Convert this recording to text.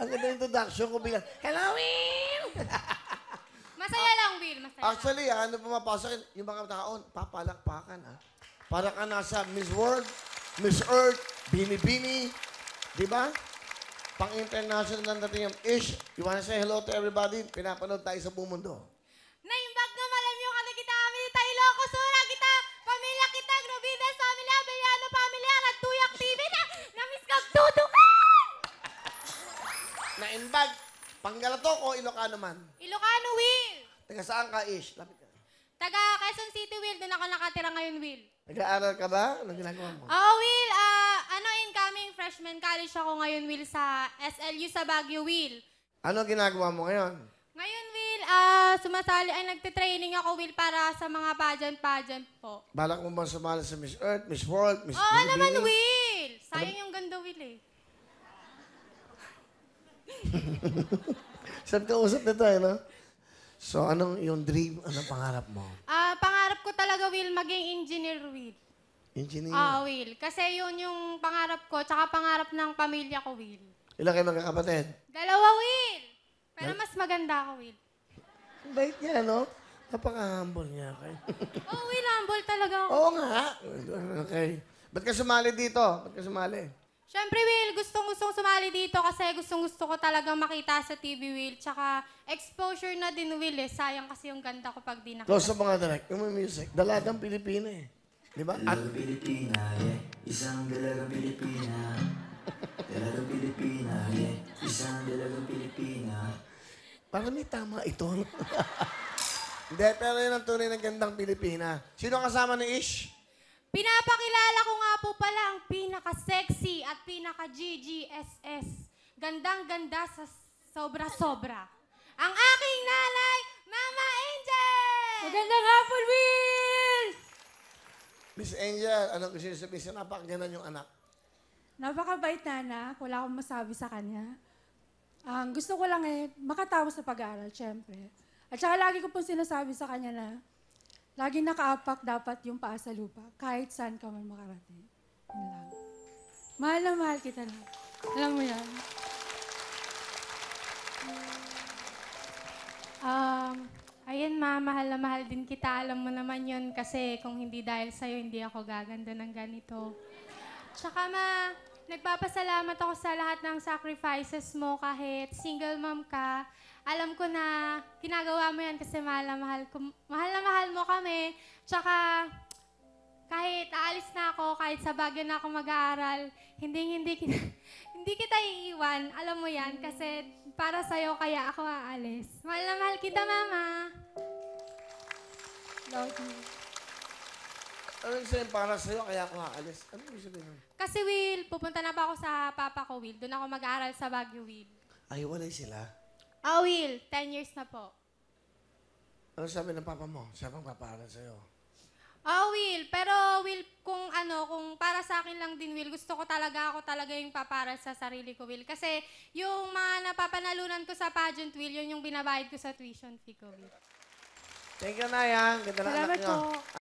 Ang ganda ng introduction ko bilang, Hello, Will! Masaya lang, Will. Masaya lang. Actually, ano pumapasok, yung mga taon, papalakpakan, ha? Para ka nasa Miss World, Miss Earth, Bini-Bini, di ba? Pang-international na natin yung Ish. You wanna say hello to everybody? Pinapanood tayo sa buong mundo. Naimbag na malam yung ano kita kami kita Ilocos Sura kita pamilya kita Grovides pamilya Bellano pamilya Tuyak TV na miss kag tutukan. Naimbag, Panggalatok o Ilocano man? Ilocano, Will. Taga saan ka, Ish? Lapit ka. Taga Quezon City, Will. Doon ako nakatira ngayon, Will. Nag-aaral ka ba? Anong ginagawa mo? Oo, Will. Incoming freshman college ako ngayon, Will, sa SLU sa Baguio, Will. Ano ginagawa mo ngayon? Ngayon, Will, nagtitraining ako, Will, para sa mga pageant po. Balak mo ba sumali sa Miss Earth, Miss World, Miss Oo Bini-Bini? naman, Will. Sayang yung ganda, Will, eh. Saan ka usap nito, eh, no? So, anong yung dream? Anong pangarap mo? Pangarap ko talaga, Will, maging engineer, Will. Engineer. Will. Kasi yun yung pangarap ko, tsaka pangarap ng pamilya ko, Will. Ilan kayo magkakapatid? 2, Will. Pero mas maganda ako, Will. Ang bait niya, no? Napaka-humble niya. Okay? Oh, Will, humble talaga ako. Oo nga. Okay. Ba't ka sumali dito? Ba't ka sumali? Siyempre, Will, gustong-gustong sumali dito kasi gustong-gusto ko talagang makita sa TV, Will. Tsaka exposure na din, Will, eh. Sayang kasi yung ganda ko pag di nakita. Close sa mga direct. Yung music. Dalagang Pilipina, eh. Di ba? At Dalagang Pilipina, yeah. Isang dalagang Pilipina. Dalagang Pilipina, yeah. Isang dalagang Pilipina. parang may tama ito. Hindi, pero yun ang tunay ng gandang Pilipina. Sino kasama ni Ish? Pinapakilala ko nga po pala ang pinaka-sexy at pinaka-GGSS. Gandang-ganda sa sobra-sobra. Ang aking nanay, Mama Angel! Magandang hapon, Will! Miss Angel, anong gusto niyo sabihin sa napakaganan yung anak? Napakabait na anak. Wala akong masabi sa kanya. Ang gusto ko lang makatapos sa pag-aaral, syempre. At saka lagi ko pong sinasabi sa kanya na lagi nakaapak dapat yung paa sa lupa, kahit saan ka man makarating. Yun lang. Mahal na mahal kita na. Alam mo yan. Ayun, Ma, mahal na mahal din kita. Alam mo naman yun kasi kung hindi dahil sa'yo, hindi ako gaganda ng ganito. Tsaka, Ma, nagpapasalamat ako sa lahat ng sacrifices mo kahit single mom ka. Alam ko na ginagawa mo yan kasi mahal na mahal mo kami. Tsaka, kahit aalis na ako, kahit sa Baguio na ako mag-aaral, hindi kita iiwan. Alam mo yan, kasi para sa'yo kaya ako aalis. Mahal na mahal kita, Mama. Love you. Ano yung sabihin para sa'yo, kaya ako aalis? Ano yung sabihin nun? Kasi, Will, pupunta na pa ako sa papa ko, Will. Doon ako mag-aaral sa Baguio, Will. Ay, walay sila. Will, 10 years na po. Ano sabi ng papa mo? Siya pang papaaral sa'yo. Will, pero Will, kung para sa akin lang din, Will, gusto ko talaga ako yung paparal sa sarili ko, Will. Kasi yung mga napapanalunan ko sa pageant, Will, yun yung binabayad ko sa tuition fee ko, Will. Thank you, Naya. Ganda ng anak Salamat niyo. po.